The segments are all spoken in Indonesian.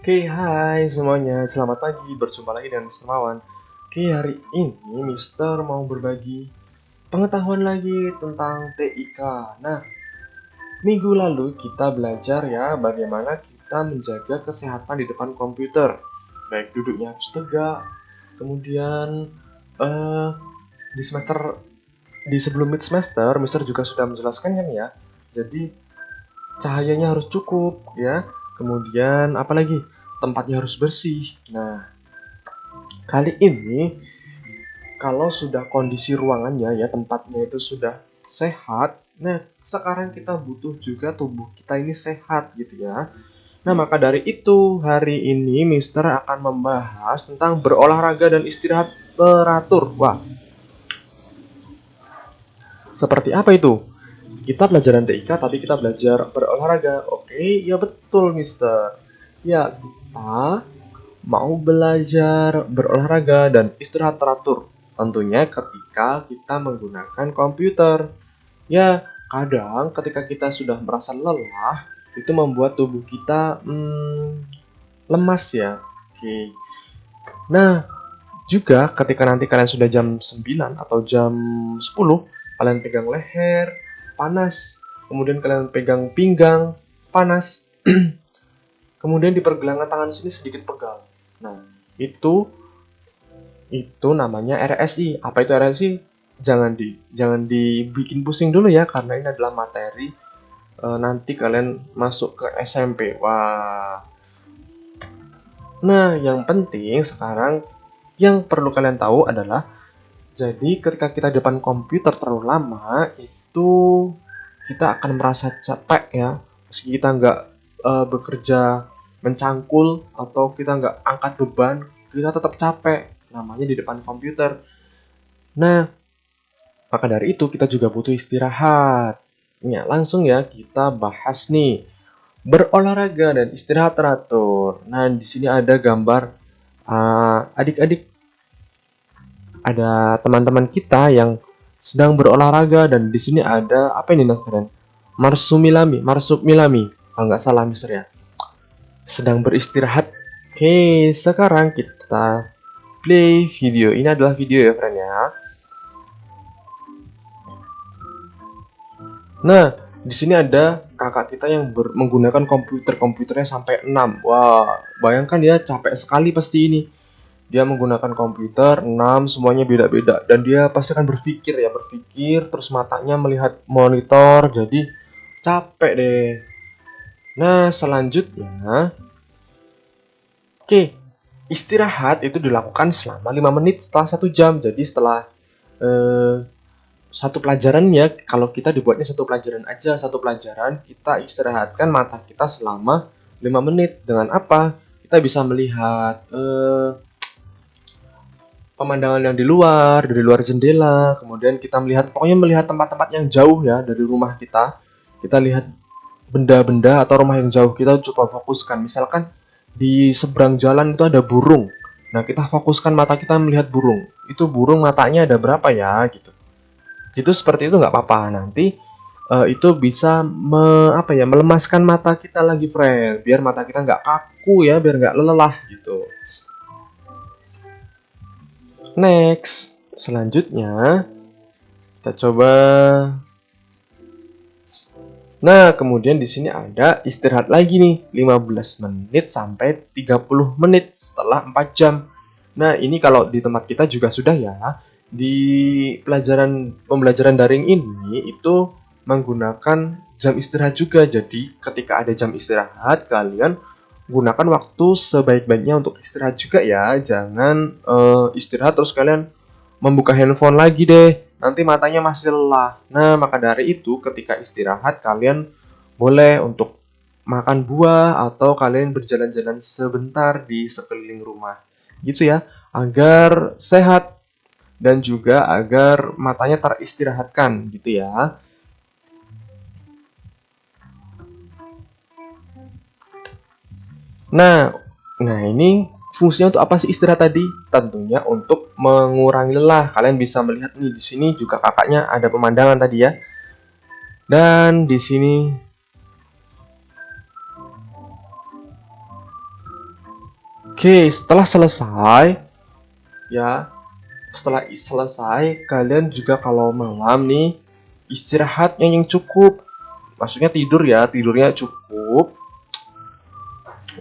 Oke, hai semuanya. Selamat pagi. Berjumpa lagi dengan Mister Mawan. Oke, hari ini Mister mau berbagi pengetahuan lagi tentang TIK. Nah, minggu lalu kita belajar ya bagaimana kita menjaga kesehatan di depan komputer. Baik duduknya harus tegak, kemudian eh di semester di sebelum mid semester, Mister juga sudah menjelaskan kan ya. Jadi cahayanya harus cukup ya. Kemudian apalagi tempatnya harus bersih. Nah, kali ini kalau sudah kondisi ruangannya ya tempatnya itu sudah sehat. Nah, sekarang kita butuh juga tubuh kita ini sehat gitu ya. Nah, maka dari itu hari ini Mister akan membahas tentang berolahraga dan istirahat teratur. Wah, seperti apa itu? Kita pelajaran TIK tapi kita belajar berolahraga. Oke, ya betul Mister. Ya, kita mau belajar berolahraga dan istirahat teratur. Tentunya ketika kita menggunakan komputer. Ya, kadang ketika kita sudah merasa lelah, itu membuat tubuh kita lemas ya. Oke. Nah, juga ketika nanti kalian sudah jam 9 atau jam 10, kalian pegang leher, panas. Kemudian kalian pegang pinggang, panas. Kemudian di pergelangan tangan sini sedikit pegal. Nah, itu namanya RSI. Apa itu RSI? Jangan dibikin pusing dulu ya karena ini adalah materi nanti kalian masuk ke SMP. Wah. Nah, yang penting sekarang yang perlu kalian tahu adalah jadi ketika kita di depan komputer terlalu lama itu kita akan merasa capek ya. Meski kita nggak bekerja mencangkul atau kita nggak angkat beban, kita tetap capek. Namanya di depan komputer. Nah, maka dari itu kita juga butuh istirahat. Ya, langsung ya kita bahas nih berolahraga dan istirahat teratur. Nah, di sini ada gambar adik-adik, ada teman-teman kita yang sedang berolahraga dan di sini ada apa ini kalian? Marsupilami, kalau nggak salah Mister ya. Sedang beristirahat. Oke, sekarang kita play video. Ini adalah video ya, friend ya. Nah, di sini ada kakak kita yang menggunakan komputernya sampai 6. Wah, bayangkan ya capek sekali pasti ini. Dia menggunakan komputer 6, semuanya beda-beda dan dia pasti akan berpikir terus matanya melihat monitor jadi capek deh. Nah, selanjutnya oke, istirahat itu dilakukan selama 5 menit setelah 1 jam. Jadi setelah eh, satu pelajaran ya, kalau kita dibuatnya satu pelajaran aja, satu pelajaran kita istirahatkan mata kita selama 5 menit. Dengan apa? Kita bisa melihat pemandangan yang di luar, dari luar jendela, kemudian kita pokoknya melihat tempat-tempat yang jauh ya dari rumah kita. Kita lihat benda-benda atau rumah yang jauh, kita coba fokuskan. Misalkan di seberang jalan itu ada burung. Nah, kita fokuskan mata kita melihat burung. Itu burung matanya ada berapa ya gitu. Gitu seperti itu nggak apa-apa. Nanti itu bisa melemaskan mata kita lagi, friend. Biar mata kita nggak kaku ya, biar nggak lelah gitu. Next, selanjutnya kita coba. Nah, kemudian di sini ada istirahat lagi nih, 15 menit sampai 30 menit setelah 4 jam. Nah, ini kalau di tempat kita juga sudah ya. Di pembelajaran daring ini itu menggunakan jam istirahat juga. Jadi, ketika ada jam istirahat, kalian gunakan waktu sebaik-baiknya untuk istirahat juga ya. Jangan istirahat terus kalian membuka handphone lagi deh. Nanti matanya masih lelah. Nah, maka dari itu ketika istirahat kalian boleh untuk makan buah atau kalian berjalan-jalan sebentar di sekeliling rumah. Gitu ya, agar sehat dan juga agar matanya teristirahatkan gitu ya. Nah, ini fungsinya untuk apa sih istirahat tadi? Tentunya untuk mengurangi lelah. Kalian bisa melihat nih di sini juga kakaknya ada pemandangan tadi ya. Dan di sini Oke, setelah selesai, ya, setelah selesai, kalian juga kalau malam nih, istirahatnya yang cukup. Maksudnya tidur ya, tidurnya cukup.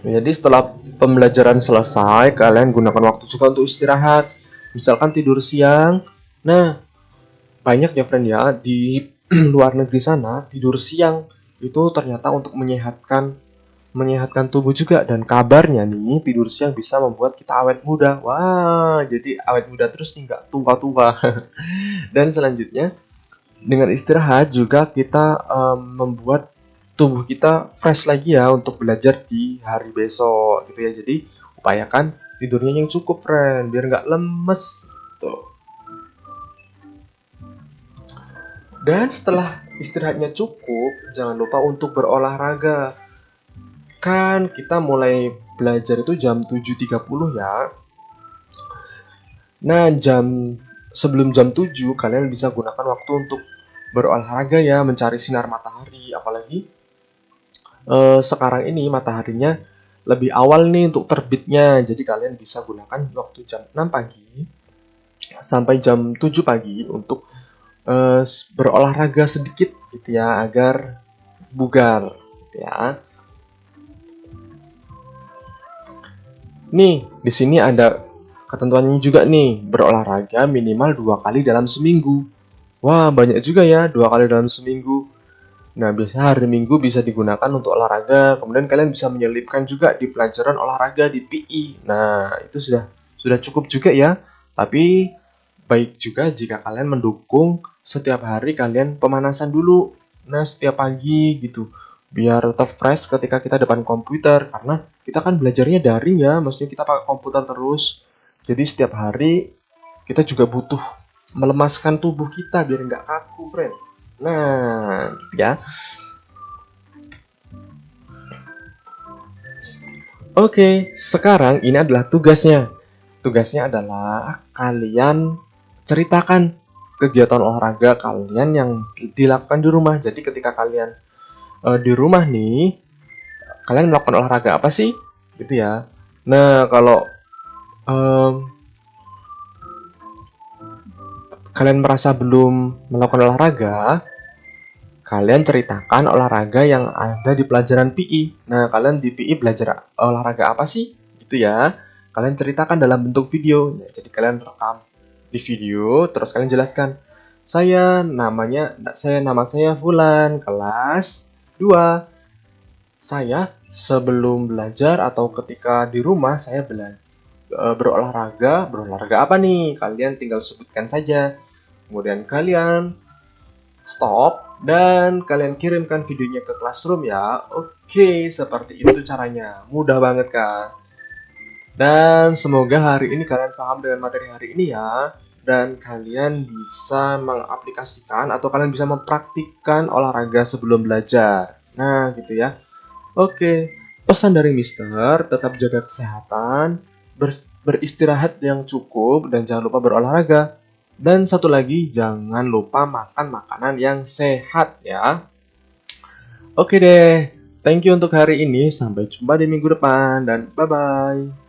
Jadi setelah pembelajaran selesai, kalian gunakan waktu juga untuk istirahat. Misalkan tidur siang. Nah, banyak ya friend ya, di luar negeri sana, tidur siang itu ternyata untuk menyehatkan tubuh juga. Dan kabarnya nih, tidur siang bisa membuat kita awet muda. Wah, jadi awet muda terus nih, nggak tua-tua. Dan selanjutnya, dengan istirahat juga kita membuat tubuh kita fresh lagi ya untuk belajar di hari besok gitu ya. Jadi upayakan tidurnya yang cukup friend biar nggak lemes tuh. Dan setelah istirahatnya cukup, jangan lupa untuk berolahraga. Kan kita mulai belajar itu jam 7.30 ya. Nah, sebelum jam 7 kalian bisa gunakan waktu untuk berolahraga ya, mencari sinar matahari. Apalagi sekarang ini mataharinya lebih awal nih untuk terbitnya. Jadi kalian bisa gunakan waktu jam 6 pagi sampai jam 7 pagi untuk berolahraga sedikit gitu ya agar bugar gitu ya. Nih, di sini ada ketentuannya juga nih, berolahraga minimal 2 kali dalam seminggu. Wah, banyak juga ya, 2 kali dalam seminggu. Nah, biasanya hari Minggu bisa digunakan untuk olahraga. Kemudian kalian bisa menyelipkan juga di pelajaran olahraga di PI. Nah, itu sudah cukup juga ya. Tapi baik juga jika kalian mendukung setiap hari kalian pemanasan dulu. Nah, setiap pagi gitu. Biar tetap fresh ketika kita depan komputer. Karena kita kan belajarnya daring ya. Maksudnya kita pakai komputer terus. Jadi setiap hari kita juga butuh melemaskan tubuh kita biar nggak kaku, friend. Nah, gitu ya. Oke, sekarang ini adalah tugasnya. Tugasnya adalah kalian ceritakan kegiatan olahraga kalian yang dilakukan di rumah. Jadi ketika kalian di rumah nih, kalian melakukan olahraga apa sih? Gitu ya. Nah, kalau em, kalian merasa belum melakukan olahraga, kalian ceritakan olahraga yang ada di pelajaran PI. Nah, kalian di PI belajar olahraga apa sih? Gitu ya. Kalian ceritakan dalam bentuk video. Nah, jadi kalian rekam di video, terus kalian jelaskan. Nama saya Fulan, kelas 2. Saya sebelum belajar atau ketika di rumah saya berolahraga. Berolahraga apa nih? Kalian tinggal sebutkan saja. Kemudian kalian stop dan kalian kirimkan videonya ke Classroom ya. Oke, seperti itu caranya. Mudah banget kan? Dan semoga hari ini kalian paham dengan materi hari ini ya. Dan kalian bisa mengaplikasikan atau kalian bisa mempraktikkan olahraga sebelum belajar. Nah, gitu ya. Oke, pesan dari Mister, tetap jaga kesehatan, beristirahat yang cukup, dan jangan lupa berolahraga. Dan satu lagi, jangan lupa makan makanan yang sehat ya. Oke deh, thank you untuk hari ini. Sampai jumpa di minggu depan, dan bye-bye.